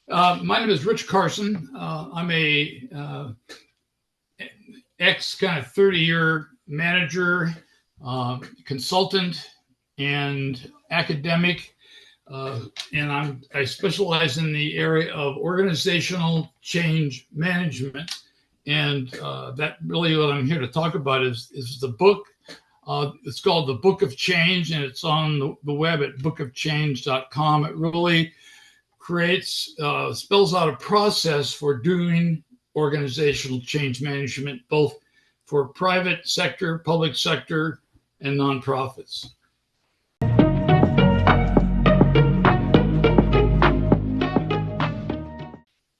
My name is Rich Carson. I'm a ex kind of 30-year manager, consultant, and academic, and I specialize in the area of organizational change management. And that really what I'm here to talk about is the book. It's called The Book of Change, and it's on the web at bookofchange.com. It really spells out a process for doing organizational change management, both for private sector, public sector, and nonprofits.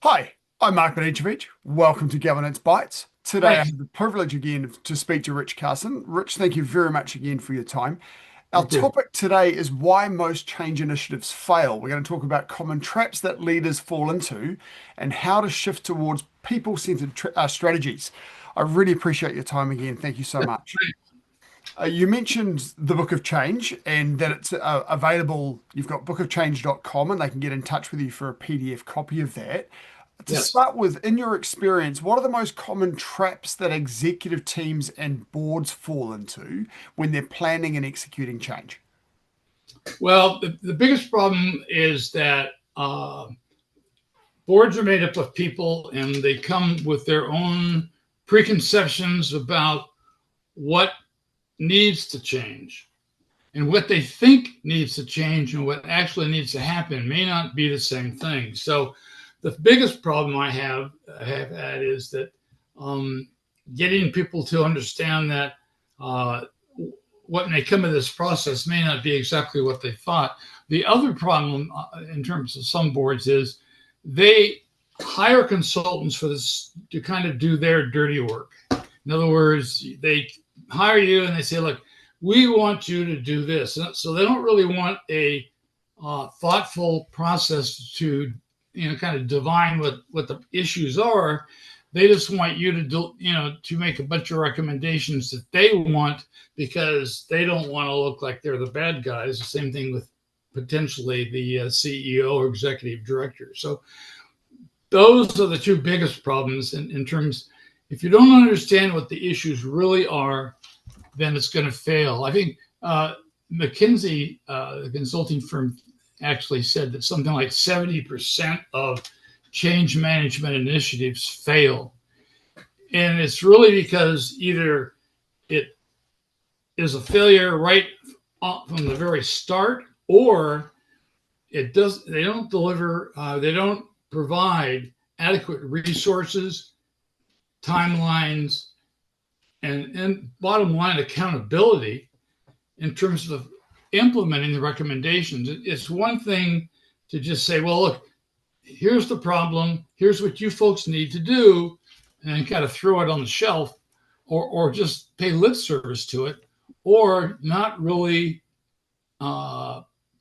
Hi, I'm Mark Banicevich. Welcome to Governance Bites. Today, Hi. I have the privilege again to speak to Rich Carson. Rich, thank you very much again for your time. Our topic today is why most change initiatives fail. We're going to talk about common traps that leaders fall into and how to shift towards people-centered strategies. I really appreciate your time again. Thank you so much. You mentioned the Book of Change and that it's available. You've got bookofchange.com and they can get in touch with you for a PDF copy of that. To start with, in your experience, what are the most common traps that executive teams and boards fall into when they're planning and executing change? Well, the biggest problem is that boards are made up of people and they come with their own preconceptions about what needs to change. And what they think needs to change and what actually needs to happen may not be the same thing. So the biggest problem I have had is that getting people to understand that what may come of this process may not be exactly what they thought. The other problem in terms of some boards is they hire consultants for this to kind of do their dirty work. In other words, they hire you and they say, look, we want you to do this. So they don't really want a thoughtful process to kind of divine what the issues are. They just want you to do, to make a bunch of recommendations that they want because they don't want to look like they're the bad guys. The same thing with potentially the CEO or executive director. So those are the two biggest problems in terms, if you don't understand what the issues really are, then it's going to fail. I think McKinsey, the consulting firm, actually said that something like 70% of change management initiatives fail. And it's really because either it is a failure right from the very start, or they don't deliver, they don't provide adequate resources, timelines, and bottom line accountability in terms of implementing the recommendations. It's one thing to just say, well, look, here's the problem, here's what you folks need to do, and kind of throw it on the shelf, or just pay lip service to it, or not really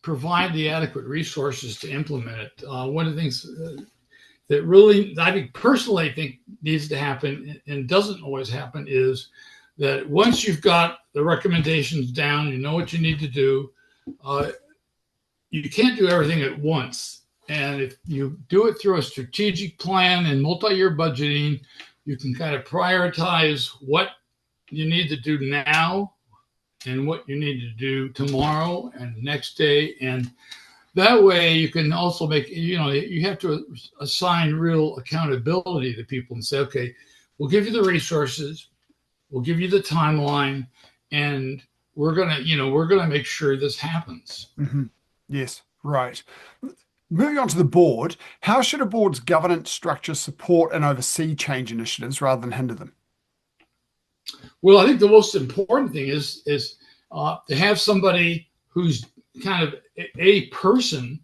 provide the adequate resources to implement it. One of the things that really, I personally think needs to happen and doesn't always happen is that once you've got the recommendations down, you know what you need to do, you can't do everything at once. And if you do it through a strategic plan and multi-year budgeting, you can kind of prioritize what you need to do now and what you need to do tomorrow and next day. And that way you can also make, you have to assign real accountability to people and say, okay, we'll give you the resources, we'll give you the timeline, and we're gonna make sure this happens. Mm-hmm. Yes, right. Moving on to the board, how should a board's governance structure support and oversee change initiatives rather than hinder them? Well, I think the most important thing is to have somebody who's kind of a person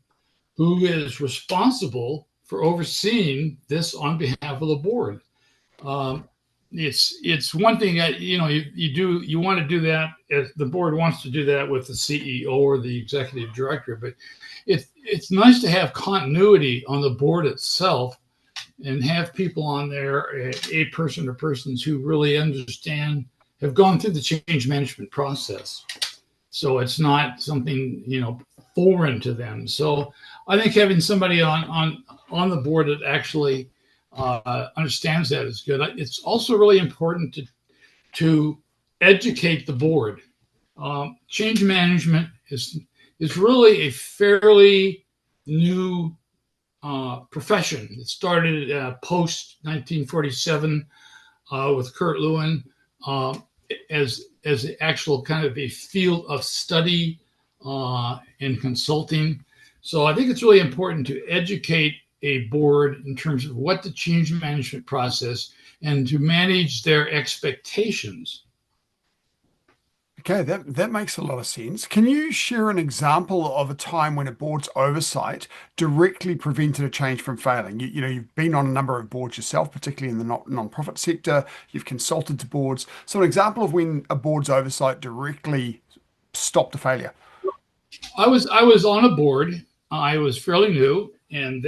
who is responsible for overseeing this on behalf of the board. It's one thing that you want to do that if the board wants to do that with the CEO or the executive director, but it's nice to have continuity on the board itself and have people on there, a person or persons who really understand, have gone through the change management process. So it's not something, foreign to them. So I think having somebody on on the board that actually understands that is good. It's also really important to educate the board. Change management is really a fairly new profession. It started post 1947 with Kurt Lewin as the actual kind of a field of study in consulting. So I think it's really important to educate a board in terms of what the change management process and to manage their expectations. Okay, that makes a lot of sense. Can you share an example of a time when a board's oversight directly prevented a change from failing? You've been on a number of boards yourself, particularly in the non-profit sector. You've consulted to boards. So an example of when a board's oversight directly stopped a failure. I was on a board. I was fairly new, and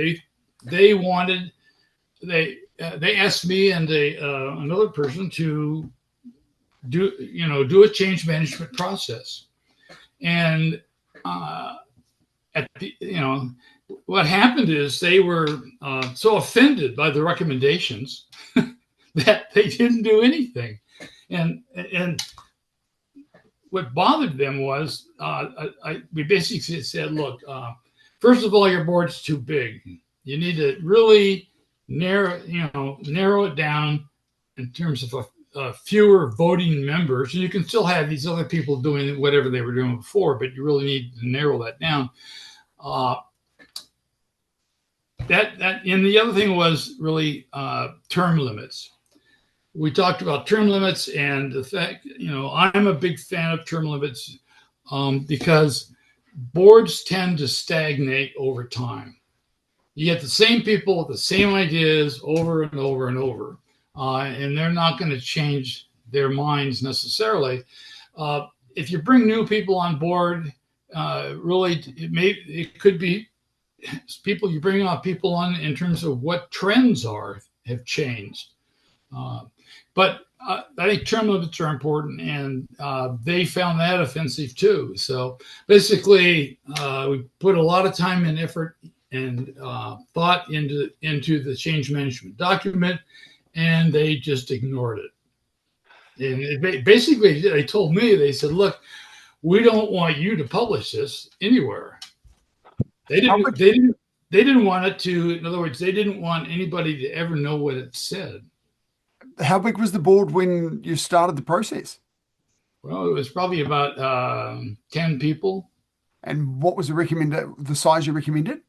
they wanted they asked me and another person to do a change management process. And what happened is they were so offended by the recommendations that they didn't do anything. And what bothered them was we basically said, look, first of all, your board's too big. You need to really narrow it down in terms of fewer voting members. And you can still have these other people doing whatever they were doing before, but you really need to narrow that down. And the other thing was really term limits. We talked about term limits and the fact, I'm a big fan of term limits because boards tend to stagnate over time. You get the same people with the same ideas over and over and over, and they're not going to change their minds necessarily. If you bring new people on board, really, it could be people you bring on people on in terms of what trends have changed. But I think term limits are important, and they found that offensive too. So basically, we put a lot of time and effort and thought into the change management document, and they just ignored it. And basically, they told me, they said, "Look, we don't want you to publish this anywhere." They didn't want it to. In other words, they didn't want anybody to ever know what it said. How big was the board when you started the process? Well, it was probably about 10 people. And what was the size you recommended?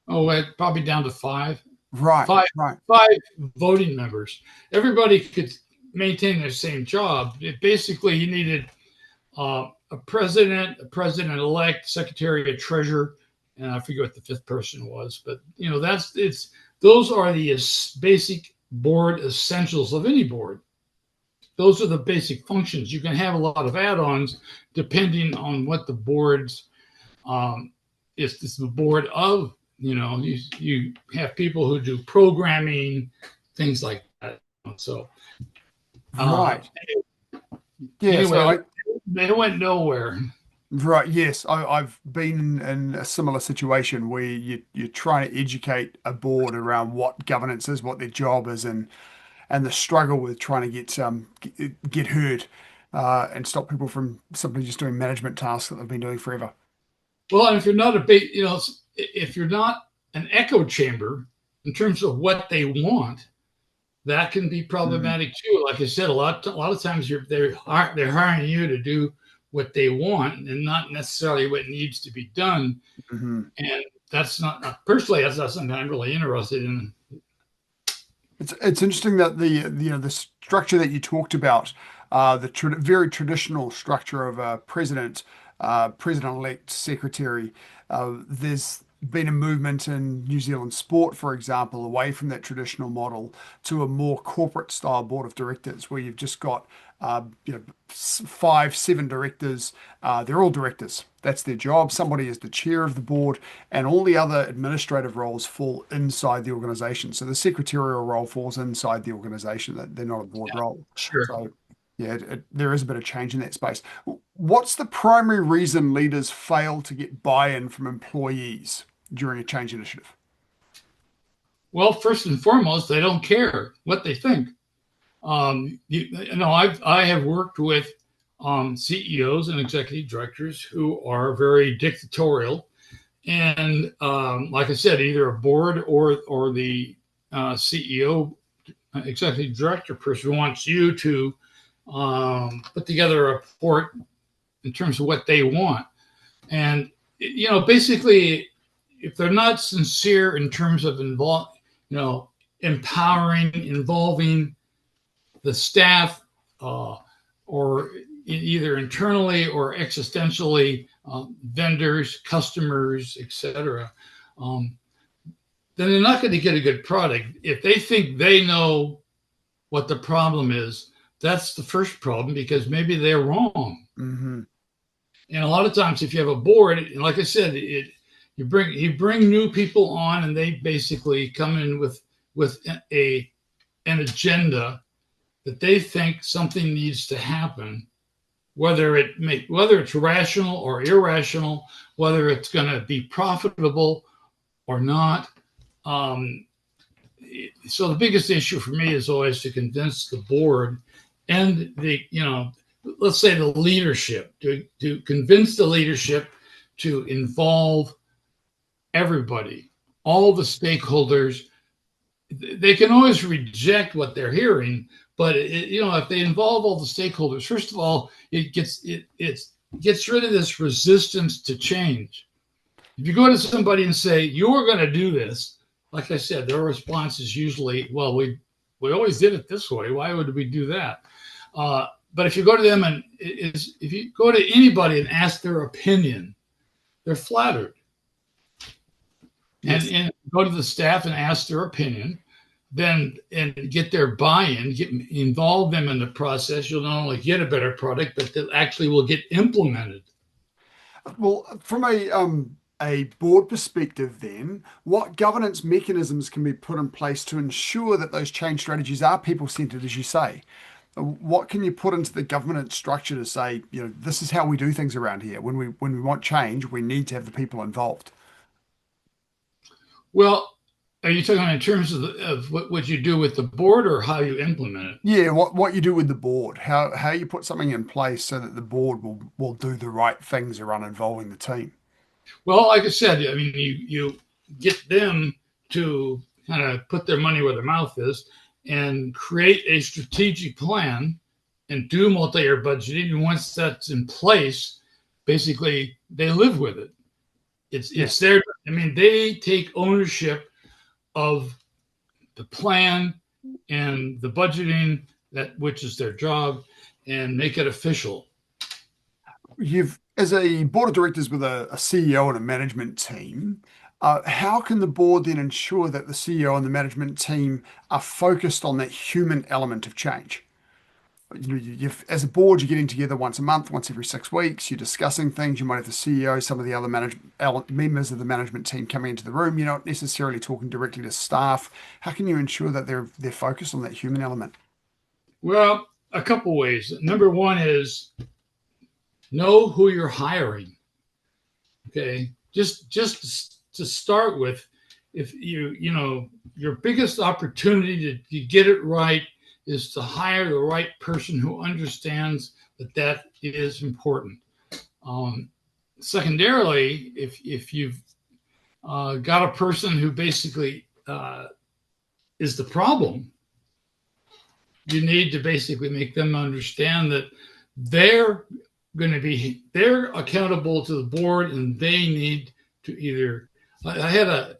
Oh, probably down to 5. Right. 5 voting members. Everybody could maintain their same job. Basically, you needed a president-elect, secretary, a treasurer, and I forget what the 5th person was. But those are the basic board essentials of any board. Those are the basic functions. You can have a lot of add-ons depending on what the board's if it's the board of, you have people who do programming, things like that. So right. Anyway, so they went nowhere. Right. Yes, I've been in a similar situation where you're trying to educate a board around what governance is, what their job is, and the struggle with trying to get heard and stop people from simply just doing management tasks that they've been doing forever. Well, and if you're not if you're not an echo chamber in terms of what they want, that can be problematic too. Like I said, a lot of times they're hiring you to do what they want and not necessarily what needs to be done. Mm-hmm. And that's personally, that's not something I'm really interested in. It's interesting that the structure that you talked about, very traditional structure of a president-elect, secretary. There's been a movement in New Zealand sport, for example, away from that traditional model to a more corporate style board of directors, where you've just got 5, 7 directors. They're all directors. That's their job. Somebody is the chair of the board, and all the other administrative roles fall inside the organization. So the secretarial role falls inside the organization. They're not a board role. Sure. So yeah, there is a bit of change in that space. What's the primary reason leaders fail to get buy-in from employees during a change initiative? Well, first and foremost, they don't care what they think. I have worked with CEOs and executive directors who are very dictatorial, and like I said, either a board or the CEO, executive director person wants you to put together a report in terms of what they want, and basically, if they're not sincere in terms of empowering, involving the staff, or either internally or existentially, vendors, customers, etc., then they're not going to get a good product. If they think they know what the problem is, that's the first problem, because maybe they're wrong. Mm-hmm. And a lot of times, if you have a board, and like I said, you bring new people on, and they basically come in with an agenda that they think something needs to happen, whether it's rational or irrational, whether it's going to be profitable or not. So the biggest issue for me is always to convince the board and let's say the leadership, to convince the leadership to involve everybody, all the stakeholders. They can always reject what they're hearing, but if they involve all the stakeholders, first of all, it gets rid of this resistance to change. If you go to somebody and say, you're going to do this, like I said, their response is usually, well, we always did it this way. Why would we do that? But if you go to them and if you go to anybody and ask their opinion, they're flattered. Yes. And go to the staff and ask their opinion, and get their buy-in, involve them in the process. You'll not only get a better product, but that actually will get implemented. Well, from a board perspective, then, what governance mechanisms can be put in place to ensure that those change strategies are people-centered, as you say? What can you put into the governance structure to say, this is how we do things around here? When we want change, we need to have the people involved. Well, are you talking in terms of what you do with the board, or how you implement it? Yeah, what you do with the board, how you put something in place so that the board will do the right things around involving the team. Well, like I said, I mean, you get them to kind of put their money where their mouth is and create a strategic plan and do multi-year budgeting. And once that's in place, basically they live with it. It's their, I mean, they take ownership of the plan and the budgeting, which is their job, and make it official. As a board of directors with a CEO and a management team, how can the board then ensure that the CEO and the management team are focused on that human element of change? As a board, you're getting together once a month, once every 6 weeks. You're discussing things. You might have the CEO, some of the other members of the management team coming into the room. You're not necessarily talking directly to staff. How can you ensure that they're focused on that human element? Well, a couple ways. Number one is know who you're hiring. Okay, just to start with, if your biggest opportunity to get it right is to hire the right person who understands that is important. Secondarily, if you've got a person who basically is the problem, you need to basically make them understand that they're accountable to the board, and they need to either. I had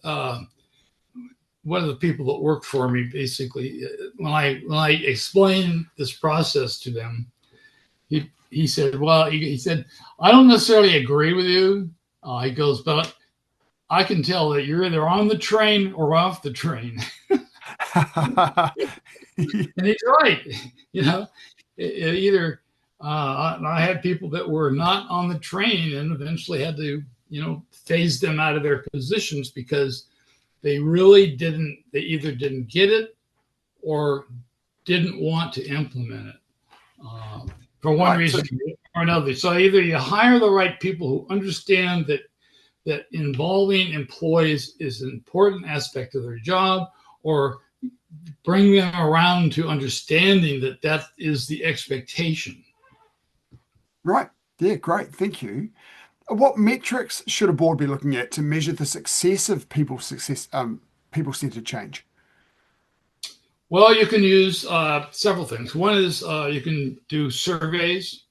one of the people that worked for me, basically, when I explained this process to them, he said, well, he said, I don't necessarily agree with you. He goes, but I can tell that you're either on the train or off the train. And he's right. Either I had people that were not on the train and eventually had to, phase them out of their positions because they either didn't get it or didn't want to implement it for one reason or another. So either you hire the right people who understand that involving employees is an important aspect of their job, or bring them around to understanding that that is the expectation. Right. Yeah, great. Thank you. What metrics should a board be looking at to measure the success of people-centered change? Well, you can use several things. One is you can do surveys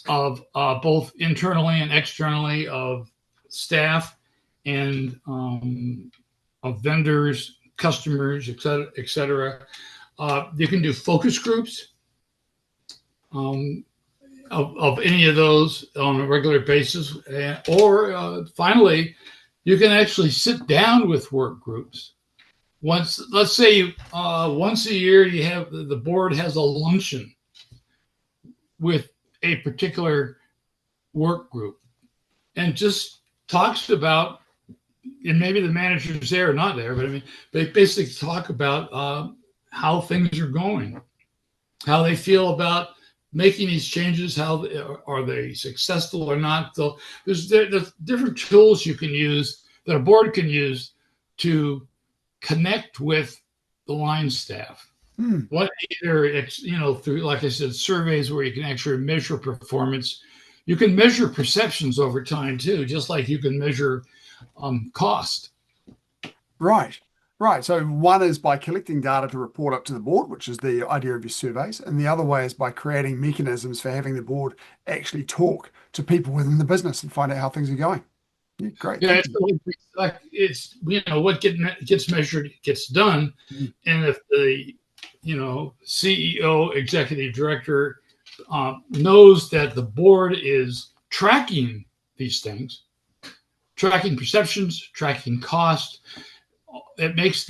of both internally and externally of staff and of vendors, customers, et cetera, et cetera. You can do focus groups of any of those on a regular basis. Or finally, you can actually sit down with work groups. Let's say once a year, the board has a luncheon with a particular work group and just talks about, and maybe the manager's there or not there, but I mean, they basically talk about how things are going, how they feel about making these changes, how are they successful or not. So there's different tools you can use, that a board can use, to connect with the line staff. What either through, like I said, surveys where you can actually measure performance. You can measure perceptions over time too, just like you can measure cost. Right. So one is by collecting data to report up to the board, which is the idea of your surveys. And the other way is by creating mechanisms for having the board actually talk to people within the business and find out how things are going. Yeah, great. Yeah, it's what gets measured gets done. And if the CEO, executive director knows that the board is tracking these things, tracking perceptions, tracking cost, it makes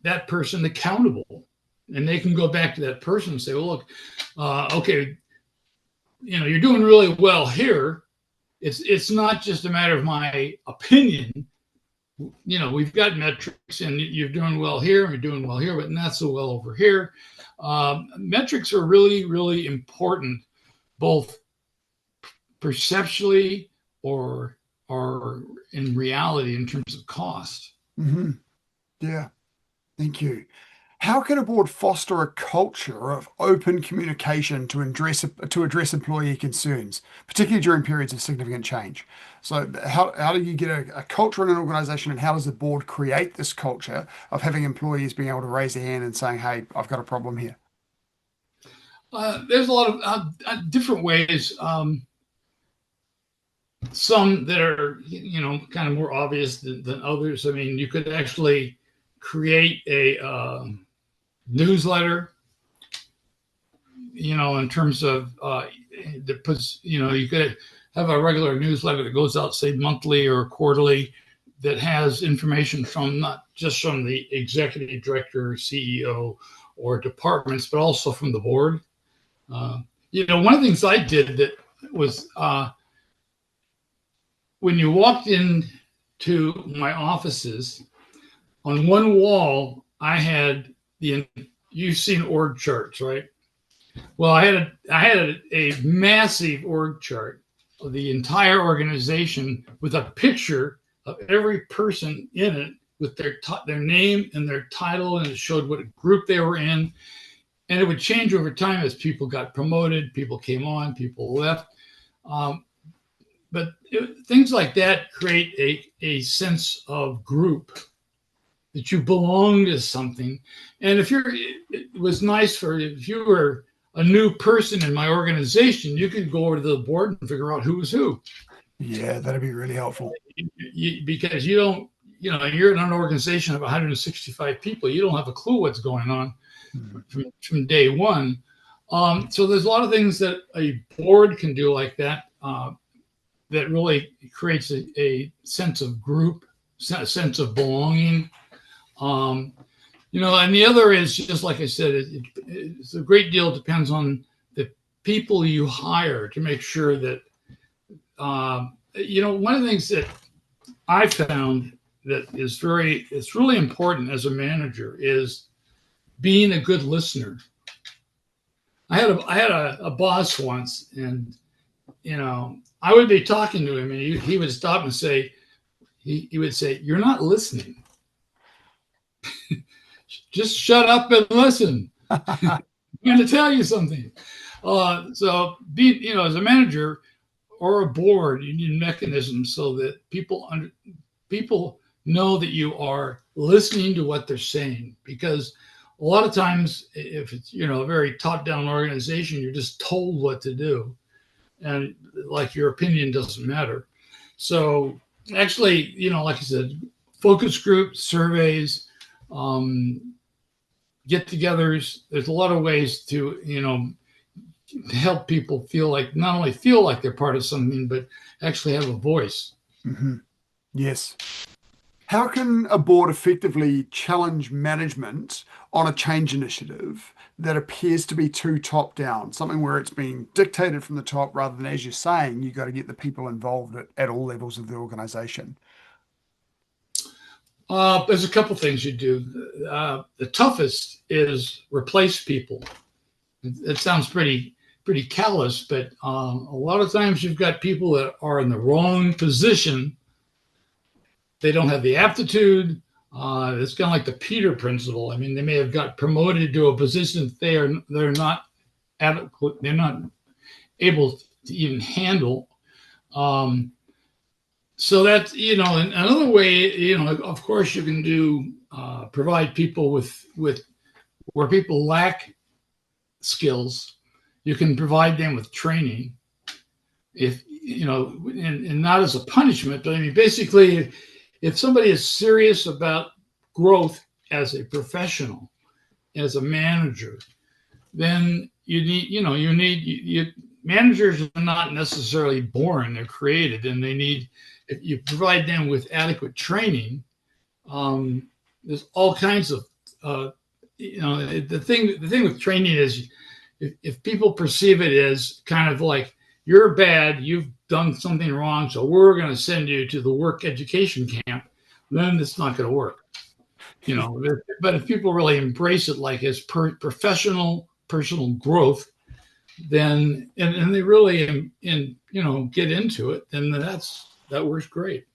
that person accountable, and they can go back to that person and say, well, look, okay, you're doing really well here. It's not just a matter of my opinion. We've got metrics, and you're doing well here, and you're doing well here, but not so well over here. Metrics are really, really important, both perceptually or in reality in terms of cost. Mm-hmm. Yeah, thank you. How can a board foster a culture of open communication to address employee concerns, particularly during periods of significant change? So how do you get a culture in an organization, and how does the board create this culture of having employees being able to raise their hand and saying, hey, I've got a problem here? There's a lot of different ways. Some that are, kind of more obvious than others. I mean, you could actually create a newsletter, in terms of that puts, you could have a regular newsletter that goes out, say, monthly or quarterly, that has information from not just from the executive director, CEO, or departments, but also from the board. One of the things I did that was when you walked into my offices, on one wall, I had you've seen org charts, right? Well, I had a massive org chart of the entire organization with a picture of every person in it with their name and their title, and it showed what group they were in. And it would change over time as people got promoted, people came on, people left. But things like that create a sense of group, that you belong to something. And it was nice if you were a new person in my organization, you could go over to the board and figure out who was who. Yeah, that'd be really helpful. Because you don't, you're in an organization of 165 people. You don't have a clue what's going on from day one. So there's a lot of things that a board can do like that, that really creates a sense of group, a sense of belonging. And the other is, just like I said, it's a great deal depends on the people you hire to make sure that, one of the things that I found that it's really important as a manager is being a good listener. I had a boss once, and I would be talking to him, and he would stop and say, he would say, "You're not listening." just shut up and listen. I'm going to tell you something. So as a manager or a board, you need mechanisms so that people know that you are listening to what they're saying, because a lot of times if it's a very top-down organization, you're just told what to do, and like your opinion doesn't matter. So actually, like I said, focus groups, surveys, get-togethers, there's a lot of ways to help people not only feel like they're part of something, but actually have a voice. Mm-hmm. Yes. How can a board effectively challenge management on a change initiative that appears to be too top down, something where it's being dictated from the top rather than, as you're saying, you've got to get the people involved at all levels of the organization? There's a couple things you do. The toughest is replace people. It sounds pretty callous, but a lot of times you've got people that are in the wrong position. They don't have the aptitude. It's kind of like the Peter principle. I mean, they may have got promoted to a position that they're not adequate. They're not able to even handle. So that's another way. Of course, you can do provide people with where people lack skills. You can provide them with training, and not as a punishment, but I mean, basically, if somebody is serious about growth as a professional, as a manager, then managers are not necessarily born, they're created, and if you provide them with adequate training, there's all kinds of, the thing with training is if people perceive it as kind of like, you're bad, you've done something wrong, so we're going to send you to the work education camp, then it's not going to work. But if people really embrace it like as personal growth, then and they really get into it, then that works great.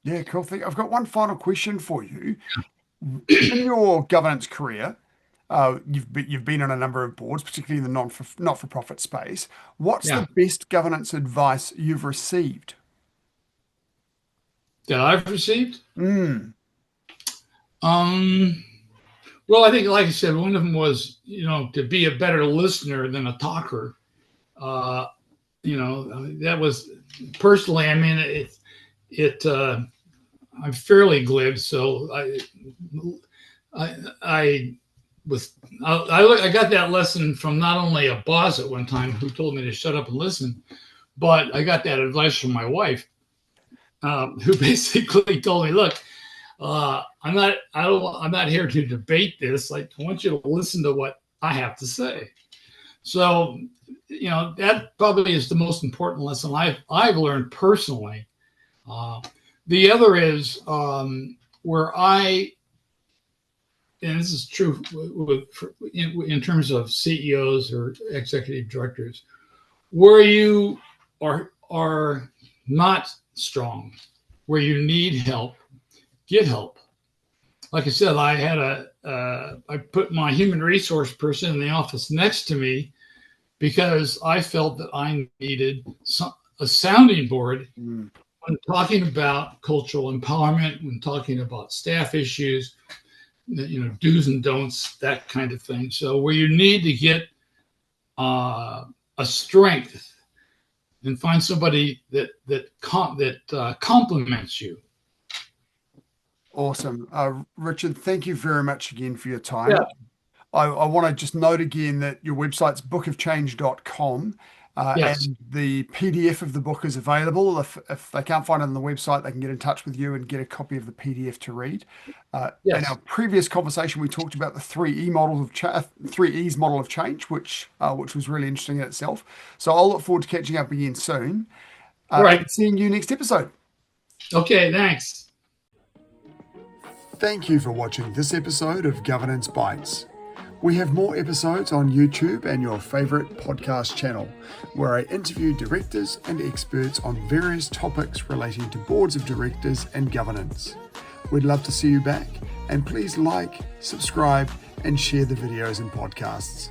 Yeah, cool thing. I've got one final question for you. In your governance career, you've been on a number of boards, particularly in the not-for-profit space. What's the best governance advice you've received? That I've received? Well, I think, like I said, one of them was, to be a better listener than a talker. That was personally, I mean, I'm fairly glib, so I got that lesson from not only a boss at one time who told me to shut up and listen, but I got that advice from my wife, who basically told me, look, I'm not here to debate this. I want you to listen to what I have to say. So, that probably is the most important lesson I've learned personally. The other is where and this is true in terms of CEOs or executive directors, where you are not strong, where you need help, get help. Like I said, I put my human resource person in the office next to me because I felt that I needed a sounding board when talking about cultural empowerment, when talking about staff issues, do's and don'ts, that kind of thing. So where you need to get a strength and find somebody that complements you. Awesome. Richard, thank you very much again for your time. Yeah. I want to just note again that your website's bookofchange.com. Yes. And the PDF of the book is available. If they can't find it on the website, they can get in touch with you and get a copy of the PDF to read. Yes. In our previous conversation, we talked about the 3E model of change, which was really interesting in itself. So I'll look forward to catching up again soon. Right. And seeing you next episode. Okay, thanks. Thank you for watching this episode of Governance Bites. We have more episodes on YouTube and your favorite podcast channel, where I interview directors and experts on various topics relating to boards of directors and governance. We'd love to see you back. And please like, subscribe, and share the videos and podcasts.